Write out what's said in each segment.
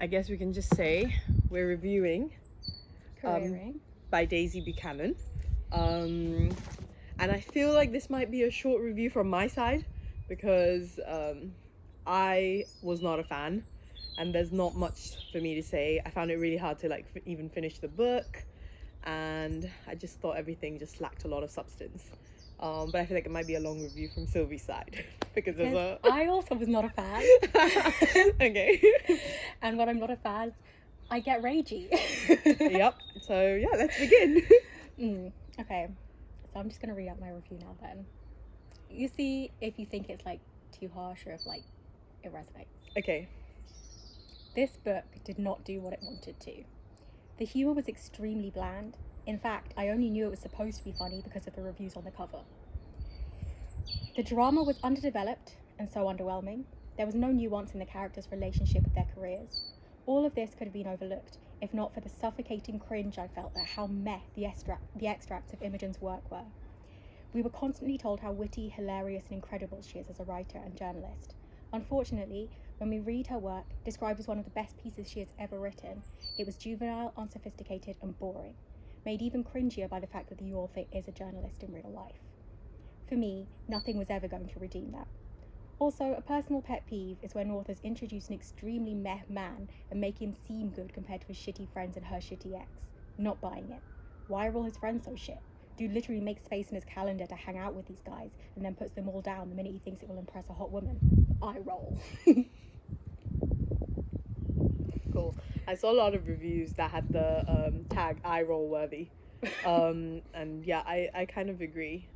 I guess we can just say we're reviewing by Daisy Buchanan. And I feel like this might be a short review from my side because I was not a fan and there's not much for me to say. I found it really hard to even finish the book, and I just thought everything just lacked a lot of substance. But I feel like it might be a long review from Silvie's side because I also was not a fan. Okay. And when I'm not a fan, I get ragey. Yep. So yeah, let's begin. Okay. So I'm just gonna read out my review now. Then you see if you think it's too harsh or if it resonates. Okay. This book did not do what it wanted to. The humour was extremely bland. In fact, I only knew it was supposed to be funny because of the reviews on the cover. The drama was underdeveloped and so underwhelming. There was no nuance in the characters' relationship with their careers. All of this could have been overlooked, if not for the suffocating cringe I felt at how meh the extracts of Imogen's work were. We were constantly told how witty, hilarious and incredible she is as a writer and journalist. Unfortunately, when we read her work, described as one of the best pieces she has ever written, it was juvenile, unsophisticated and boring, made even cringier by the fact that the author is a journalist in real life. For me, nothing was ever going to redeem that. Also, a personal pet peeve is when authors introduce an extremely meh man and make him seem good compared to his shitty friends and her shitty ex. Not buying it. Why are all his friends so shit? Dude literally makes space in his calendar to hang out with these guys and then puts them all down the minute he thinks it will impress a hot woman. I roll. Cool. I saw a lot of reviews that had the tag eye roll worthy. And yeah, I kind of agree.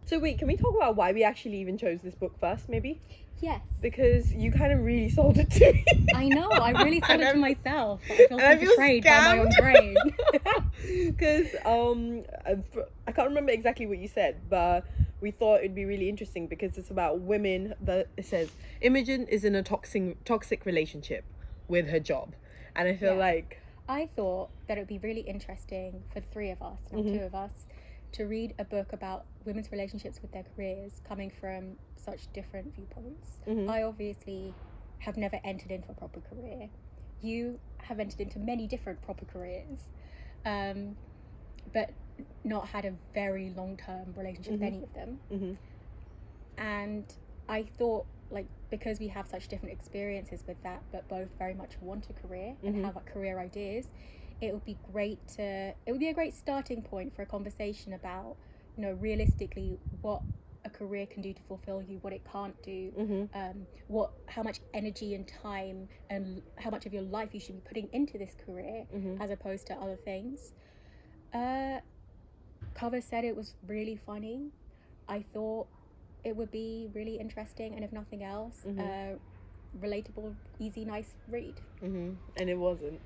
So wait, can we talk about why we actually even chose this book first, maybe? Yes. Because you kind of really sold it to me. I know, I really sold it to myself. I feel so betrayed by my own brain. Because I can't remember exactly what you said, but we thought it'd be really interesting because it's about women. It says Imogen is in a toxic relationship with her job, and I feel like I thought that it would be really interesting for the three of us, not two of us, to read a book about women's relationships with their careers coming from such different viewpoints. I obviously have never entered into a proper career. You have entered into many different proper careers, but not had a very long-term relationship with any of them. And I thought, because we have such different experiences with that, but both very much want a career and have career ideas, it would be a great starting point for a conversation about, realistically what a career can do to fulfill you, what it can't do, how much energy and time and how much of your life you should be putting into this career as opposed to other things. Cover said it was really funny. I thought it would be really interesting, and if nothing else, relatable, easy, nice read. And it wasn't.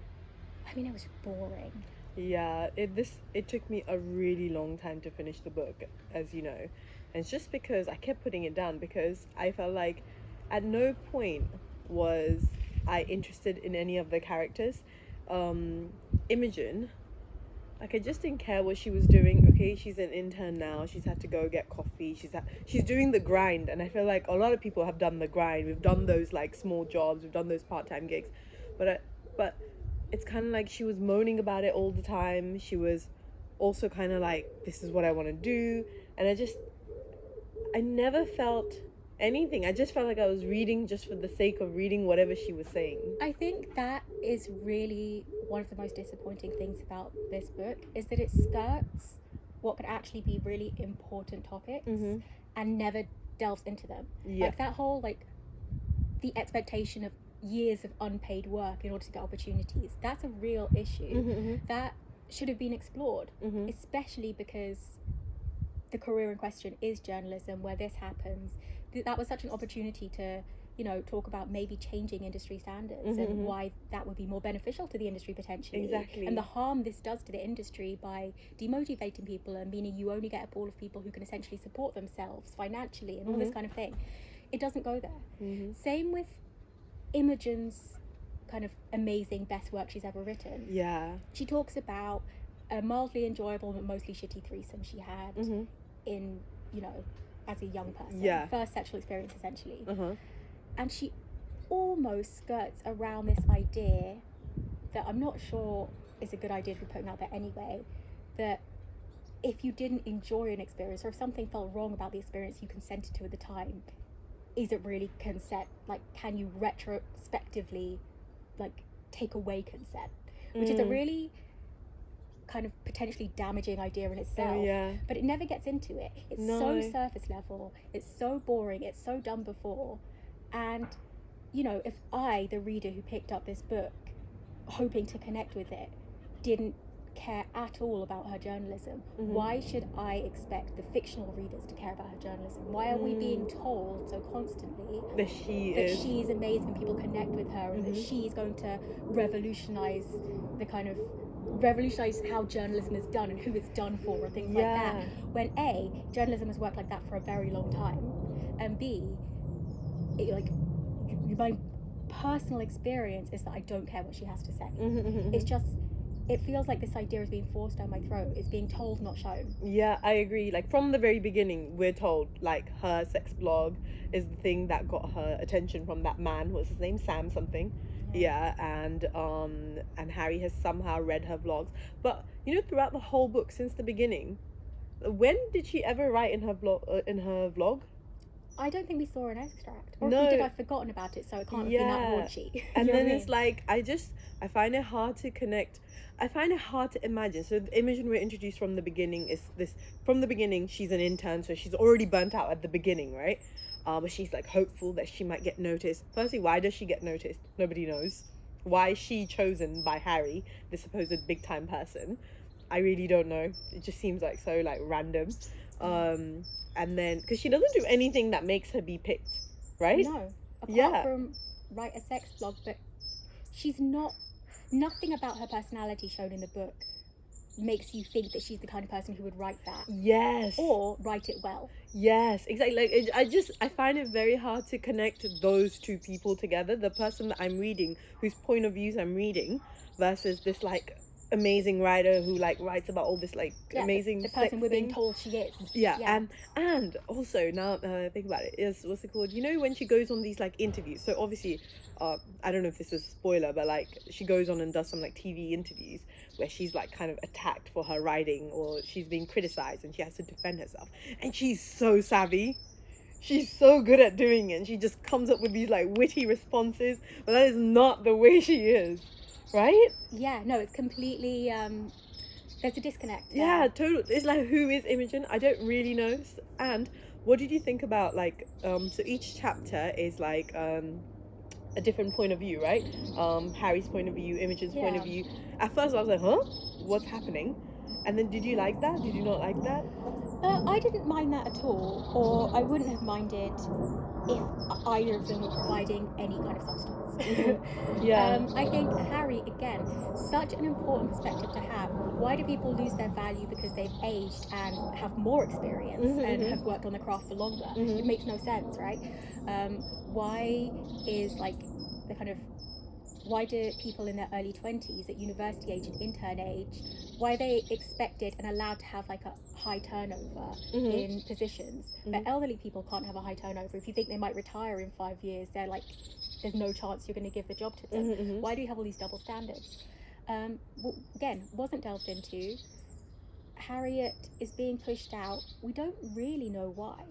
I mean, it was boring. Yeah, it took me a really long time to finish the book, as you know. And it's just because I kept putting it down because I felt like at no point was I interested in any of the characters. Imogen, I just didn't care what she was doing. Okay, she's an intern now. She's had to go get coffee. She's doing the grind, and I feel like a lot of people have done the grind. We've done those small jobs. We've done those part-time gigs, but it's kind of like she was moaning about it all the time. She was also kind of like, this is what I want to do, and I never felt anything. I just felt like I was reading just for the sake of reading whatever she was saying. I think that is really one of the most disappointing things about this book, is that it skirts what could actually be really important topics and never delves into them. That whole the expectation of years of unpaid work in order to get opportunities, that's a real issue that should have been explored, especially because the career in question is journalism, where this happens. That was such an opportunity to talk about maybe changing industry standards and why that would be more beneficial to the industry potentially. Exactly. And the harm this does to the industry by demotivating people and meaning you only get a pool of people who can essentially support themselves financially and all this kind of thing. It doesn't go there. Same with Imogen's kind of amazing best work she's ever written. Yeah. She talks about a mildly enjoyable but mostly shitty threesome she had in, as a young person. Yeah. First sexual experience, essentially. And she almost skirts around this idea that I'm not sure is a good idea to be putting out there anyway, that if you didn't enjoy an experience, or if something felt wrong about the experience you consented to at the time, is it really consent? Like, can you retrospectively, like, take away consent? Which is a really kind of potentially damaging idea in itself. Oh, yeah. But it never gets into it. It's so surface level. It's so boring. It's so done before. And, you know, if I, the reader who picked up this book, hoping to connect with it, didn't care at all about her journalism, why should I expect the fictional readers to care about her journalism? Why are we being told so constantly that she's amazing, people connect with her, and that she's going to revolutionize how journalism is done and who it's done for and things like that, when A, journalism has worked like that for a very long time, and B, my personal experience is that I don't care what she has to say. It's just, it feels like this idea is being forced down my throat. It's being told, not shown. Yeah, I agree. Like, from the very beginning, we're told, like, her sex blog is the thing that got her attention from that man. What's his name? Sam something. Yeah, and Harry has somehow read her vlogs. But, you know, throughout the whole book, since the beginning, when did she ever write in her vlog? I don't think we saw an extract. Or No. if we did, I've forgotten about it, so it can't have been that raunchy. And then it's like, I find it hard to connect. I find it hard to imagine. So the Imogen we're introduced from the beginning is this. From the beginning, she's an intern, so she's already burnt out at the beginning, right? But she's like hopeful that she might get noticed. Firstly, why does she get noticed? Nobody knows. Why is she chosen by Harry, the supposed big time person? I really don't know. It just seems like so like random. And then because she doesn't do anything that makes her be picked, right? No, apart from write a sex blog, but she's not. Nothing about her personality shown in the book makes you think that she's the kind of person who would write that. Yes. Or write it well. Yes, exactly. Like I find it very hard to connect those two people together. The person that I'm reading, whose point of views I'm reading, versus this like amazing writer who like writes about all this like amazing the person sex we're being thing. told she is. And also now I think about it, is what's it called, you know, when she goes on these like interviews, so obviously I don't know if this is a spoiler, but like she goes on and does some like TV interviews where she's like kind of attacked for her writing, or she's being criticized and she has to defend herself, and she's so savvy. She's so good at doing it, and she just comes up with these like witty responses, but that is not the way she is. Right? Yeah, no, it's completely there's a disconnect there. Yeah, totally. It's like, who is Imogen? I don't really know. And what did you think about like so each chapter is like a different point of view, right? Harry's point of view, Imogen's point of view. At first I was like, huh? What's happening? And then did you like that? Did you not like that? I didn't mind that at all, or I wouldn't have minded if either of them were providing any kind of substance. I think Harry, again, such an important perspective to have. Why do people lose their value because they've aged and have more experience and have worked on the craft for longer? It makes no sense, right? Why is like the kind of, why do people in their early 20s, at university age and intern age, why are they expected and allowed to have like a high turnover in positions? But elderly people can't have a high turnover. If you think they might retire in 5 years, they're like, there's no chance you're going to give the job to them. Why do you have all these double standards? Again, wasn't delved into. Harriet is being pushed out. We don't really know why.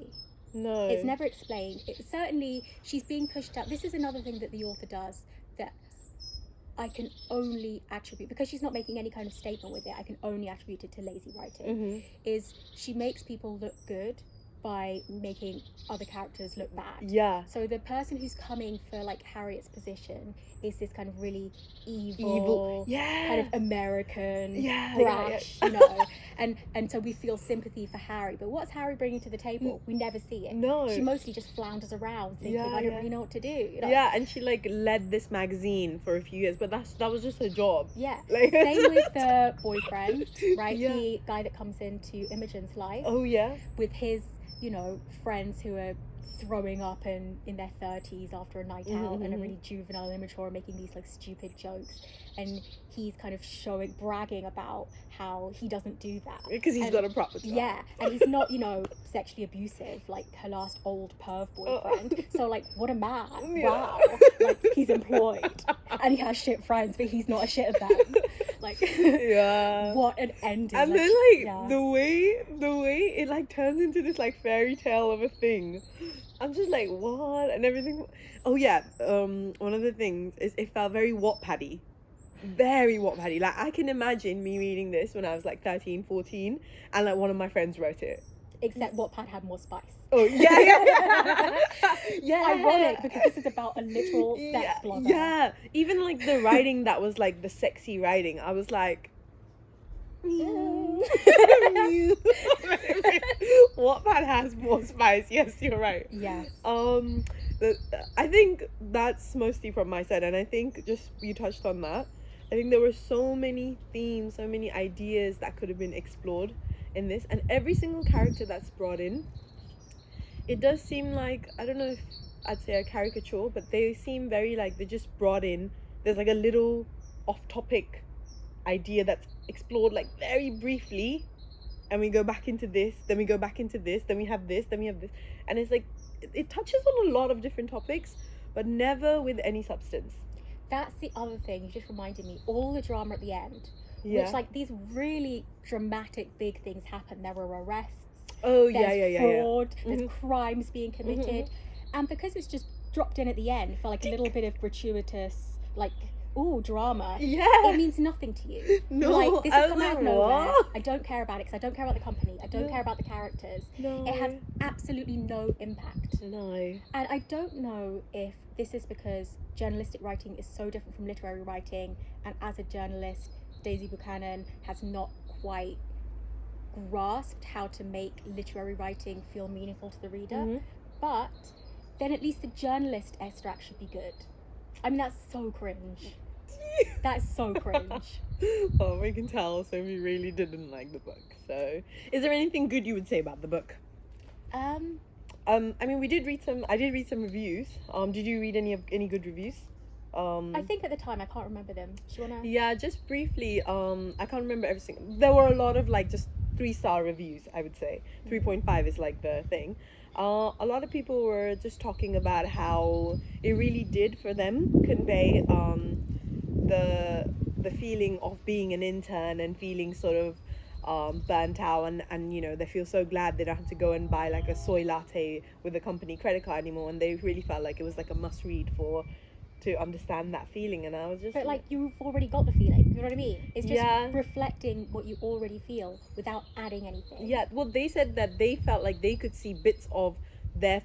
No. It's never explained. Certainly, she's being pushed out. This is another thing that the author does that I can only attribute, because she's not making any kind of statement with it, I can only attribute it to lazy writing, is she makes people look good by making other characters look bad. Yeah. So the person who's coming for like Harriet's position is this kind of really evil. Kind of American, brash, you know. And so we feel sympathy for Harry. But what's Harry bringing to the table? We never see it. No. She mostly just flounders around thinking, I don't really know what to do. You know? Yeah, and she like led this magazine for a few years, but that was just her job. Yeah. Like, same with the boyfriend, right? The guy that comes into Imogen's life. Oh yeah. With his you know, friends who are throwing up in their 30s after a night out and are really juvenile and immature and making these like stupid jokes, and he's kind of bragging about how he doesn't do that because he's got a proper job. Yeah, and he's not, you know, sexually abusive like her last old perv boyfriend. So like, what a man. Wow. Like, he's employed and he has shit friends, but he's not a shit of them. Like, what an ending. And then like the way it like turns into this like fairy tale of a thing, I'm just like, what? And everything. Oh yeah, one of the things is it felt very Wattpad-y. Very Wattpad-y. Like, I can imagine me reading this when I was like 13, 14, and like one of my friends wrote it. Except Wattpad had more spice. Oh yeah. Ironic, because this is about a literal sex blogger. Yeah, even like the writing that was like the sexy writing, I was like, Wattpad has more spice. Yes, you're right. Yes. I think that's mostly from my side, and I think just you touched on that. I think there were so many themes, so many ideas that could have been explored in this, and every single character that's brought in, it does seem like, I don't know if I'd say a caricature, but they seem very like they just brought in, there's like a little off-topic idea that's explored like very briefly, and we go back into this, then we go back into this, then we have this, then we have this, and it's like it touches on a lot of different topics, but never with any substance. That's the other thing, you just reminded me, all the drama at the end, which like these really dramatic big things happen. There are arrests, there's fraud, there's crimes being committed, and because it's just dropped in at the end for like a little bit of gratuitous like drama, it means nothing to you. No, like, this has come out of nowhere. I don't care about it because I don't care about the company, I don't care about the characters. It has absolutely no impact. And I don't know if this is because journalistic writing is so different from literary writing, and as a journalist, Daisy Buchanan has not quite grasped how to make literary writing feel meaningful to the reader. But then at least the journalist extract should be good. I mean, that's so cringe. That's so cringe. Oh, we can tell Sophie really didn't like the book. So, is there anything good you would say about the book? I mean, I did read some reviews. Did you read any good reviews? I think at the time, I can't remember them. Do you wanna? Yeah, just briefly. I can't remember everything. There were a lot of like just 3-star reviews. I would say 3.5 is like the thing. A lot of people were just talking about how it really did for them convey the feeling of being an intern and feeling sort of burnt out, and you know, they feel so glad they don't have to go and buy like a soy latte with a company credit card anymore, and they really felt like it was like a must read to understand that feeling. And I was just, but like, you've already got the feeling, you know what I mean? It's just reflecting what you already feel without adding anything. Well, they said that they felt like they could see bits of their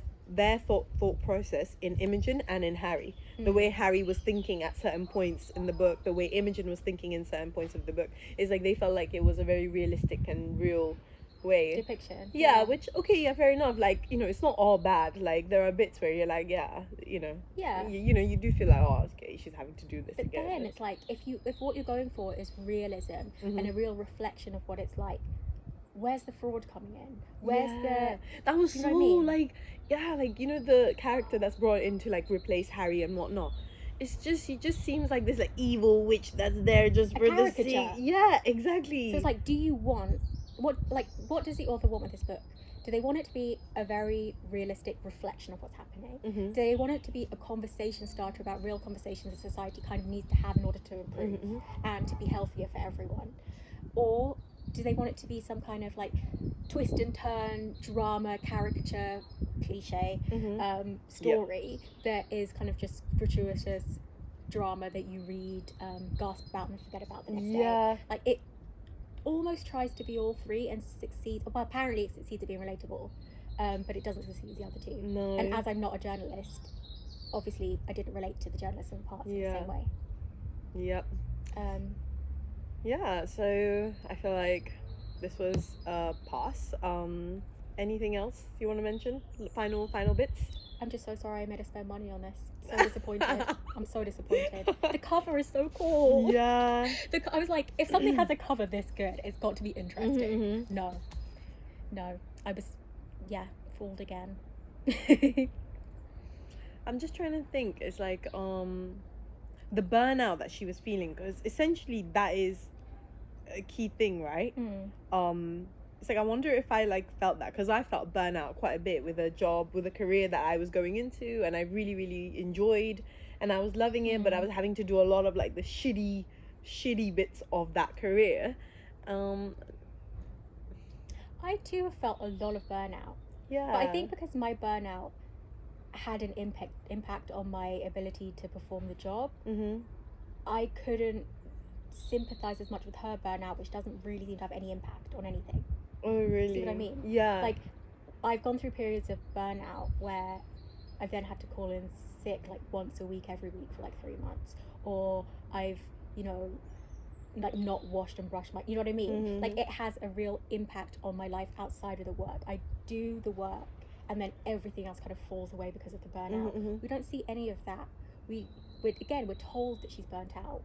thought process in Imogen and in Harry. The way Harry was thinking at certain points in the book, the way Imogen was thinking in certain points of the book, is like they felt like it was a very realistic and real way depiction. Which fair enough. Like, you know, it's not all bad. Like, there are bits where you're like, you know, you do feel like, oh, okay, she's having to do this but again. Then it's like, if what you're going for is realism and a real reflection of what it's like, where's the fraud coming in? Where's that was so, I mean? like, you know, the character that's brought in to like replace Harry and whatnot, it's just, he just seems like this like evil witch that's there just for the sake. Yeah, exactly. So it's like, do you want what does the author want with this book? Do they want it to be a very realistic reflection of what's happening? Do they want it to be a conversation starter about real conversations that society kind of needs to have in order to improve and to be healthier for everyone? Or do they want it to be some kind of like twist and turn drama, caricature, cliche story that is kind of just gratuitous drama that you read, gasp about and forget about the next day? Like, it almost tries to be all three and succeeds. Well, apparently it succeeds at being relatable, but it doesn't succeed with the other two. No. And as I'm not a journalist, obviously I didn't relate to the journalism parts in the same way. So I feel like this was a pass. Anything else you want to mention? Final bits? I'm just so sorry I made us spend money on this. So disappointed. I'm so disappointed. The cover is so cool. Yeah. I was like, if something has a cover this good, it's got to be interesting. No. I was, fooled again. I'm just trying to think. It's like the burnout that she was feeling, because essentially that is a key thing, right? It's like I wonder if I like felt that, because I felt burnout quite a bit with a job, with a career that I was going into and I really really enjoyed and I was loving it, but I was having to do a lot of like the shitty bits of that career. I too have felt a lot of burnout. Yeah. But I think because my burnout had an impact on my ability to perform the job, I couldn't sympathize as much with her burnout, which doesn't really seem to have any impact on anything. Oh, really? See what I mean? Yeah. Like, I've gone through periods of burnout where I've then had to call in sick like once a week, every week for like 3 months, or I've, you know, like not washed and brushed my, you know what I mean? Like, it has a real impact on my life outside of the work. I do the work and then everything else kind of falls away because of the burnout. We don't see any of that. We're told that she's burnt out.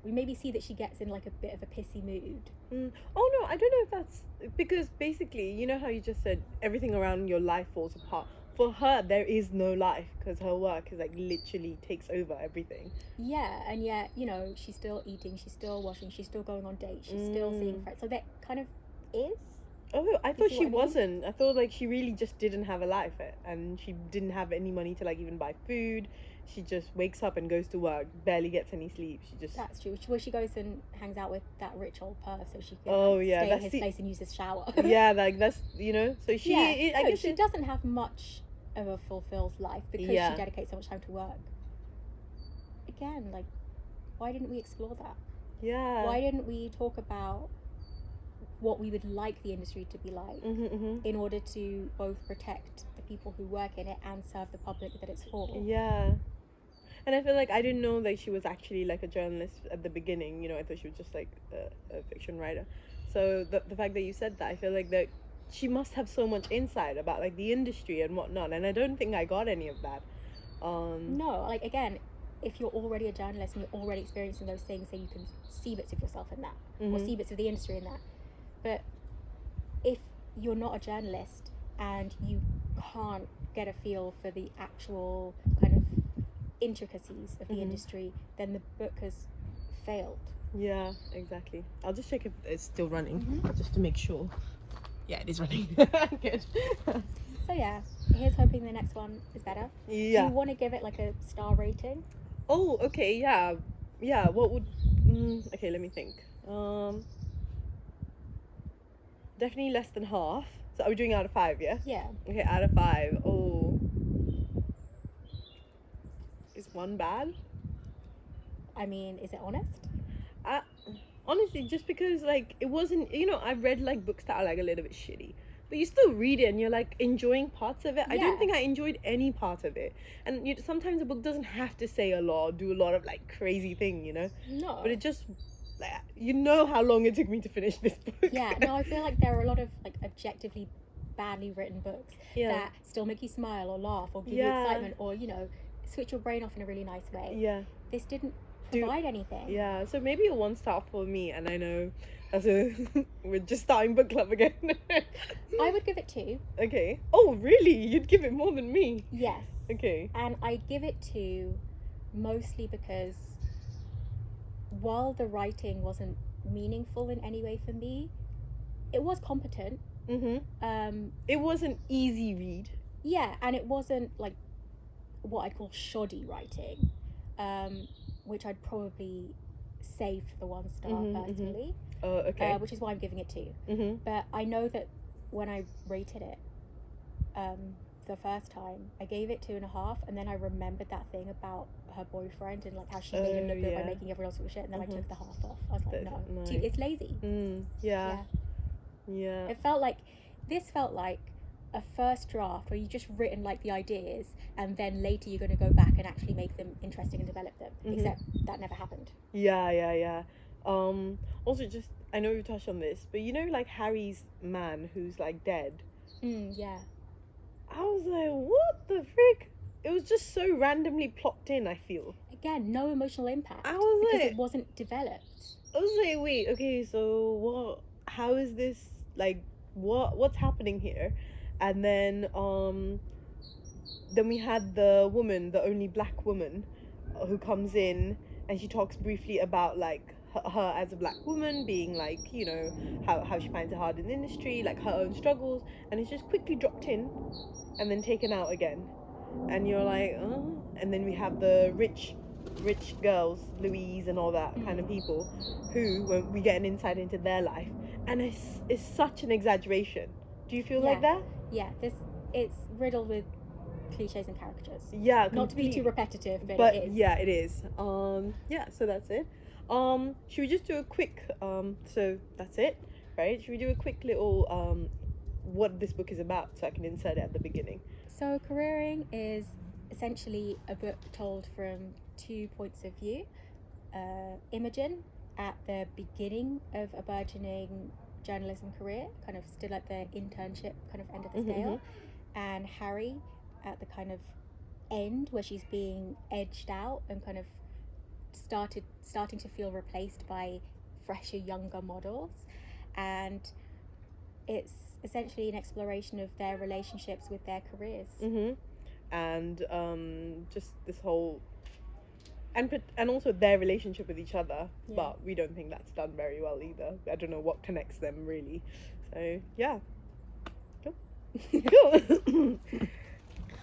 We maybe see that she gets in like a bit of a pissy mood. Oh no, I don't know if that's because basically, you know how you just said everything around your life falls apart. For her, there is no life because her work is like literally takes over everything. Yeah, and yet, you know, she's still eating, she's still washing, she's still going on dates, she's still seeing friends. So that kind of is. Oh, I thought she mean? wasn't. I thought like she really just didn't have a life, and she didn't have any money to like even buy food. She just wakes up and goes to work, barely gets any sleep. She just... That's true. Where she goes and hangs out with that rich old perv so she can stay at his place and use his shower. Yeah, like that's, you know, so she... I guess she doesn't have much of a fulfilled life because she dedicates so much time to work. Again, like, why didn't we explore that? Yeah. Why didn't we talk about what we would like the industry to be like in order to both protect the people who work in it and serve the public that it's for? Yeah. And I feel like I didn't know that she was actually like a journalist at the beginning. You know, I thought she was just like a fiction writer. So the fact that you said that, I feel like that she must have so much insight about like the industry and whatnot. And I don't think I got any of that. No, like again, if you're already a journalist and you're already experiencing those things, then you can see bits of yourself in that, or see bits of the industry in that. But if you're not a journalist and you can't get a feel for the actual kind of intricacies of the industry, then the book has failed. Yeah, exactly. I'll just check if it's still running, just to make sure. Yeah, it is running. Good. So yeah, here's hoping the next one is better. Yeah. Do you want to give it like a star rating? Oh, okay, yeah. Yeah, what would... okay, let me think. Definitely less than half. So are we doing out of 5, yeah? Yeah. Okay, out of 5. Oh. Is 1 bad? I mean, is it honest? Honestly, just because, like, it wasn't... You know, I've read, like, books that are, like, a little bit shitty. But you still read it and you're, like, enjoying parts of it. I don't think I enjoyed any part of it. And sometimes a book doesn't have to say a lot or do a lot of, like, crazy thing, you know? No. But it just... Like, you know how long it took me to finish this book. Yeah, no, I feel like there are a lot of, like, objectively badly written books that still make you smile or laugh or give you excitement or, you know, switch your brain off in a really nice way. Yeah. This didn't provide anything. Yeah, so maybe a 1 star for me, and I know we're just starting book club again. I would give it 2. Okay. Oh, really? You'd give it more than me? Yes. Okay. And I give it 2 mostly because while the writing wasn't meaningful in any way for me, it was competent. It was an easy read. Yeah, and it wasn't like what I'd call shoddy writing, which I'd probably save for the 1 star personally. Oh, okay. Which is why I'm giving it 2. But I know that when I rated it the first time, I gave it 2.5, and then I remembered that thing about her boyfriend and like how she made him look good by making everyone else feel shit, and then I took the half off. I was like, no, it's lazy. Yeah. It felt like a first draft where you just written like the ideas, and then later you're going to go back and actually make them interesting and develop them. Except that never happened. Yeah. Also, just, I know we've touched on this, but you know, like Harry's man who's like dead. Yeah. I was like, what the frick? It was just so randomly plopped in, I feel. Again, no emotional impact. I was because like, it wasn't developed. I was like, wait, okay, so what? How is this, like, what's happening here? And then we had the woman, the only black woman, who comes in, and she talks briefly about like her as a black woman being like, you know, how she finds it hard in the industry, like her own struggles, and it's just quickly dropped in and then taken out again. And you're like, oh. And then we have the rich girls, Louise and all that kind of people, who, when we get an insight into their life, and it's such an exaggeration. Do you feel like that? Yeah, it's riddled with cliches and caricatures. Yeah, not to be too repetitive, but it is. Yeah, it is. Yeah, so that's it. Should we just do a quick so that's it, right? Should we do a quick little what this book is about, so I can insert it at the beginning? So Careering is essentially a book told from 2 points of view. Imogen at the beginning of a burgeoning journalism career, kind of still at the internship kind of end of the scale, and Harry at the kind of end where she's being edged out and kind of starting to feel replaced by fresher, younger models. And it's essentially an exploration of their relationships with their careers. And just this whole and also their relationship with each other, but we don't think that's done very well either. I don't know what connects them really. So yeah, cool. Cool.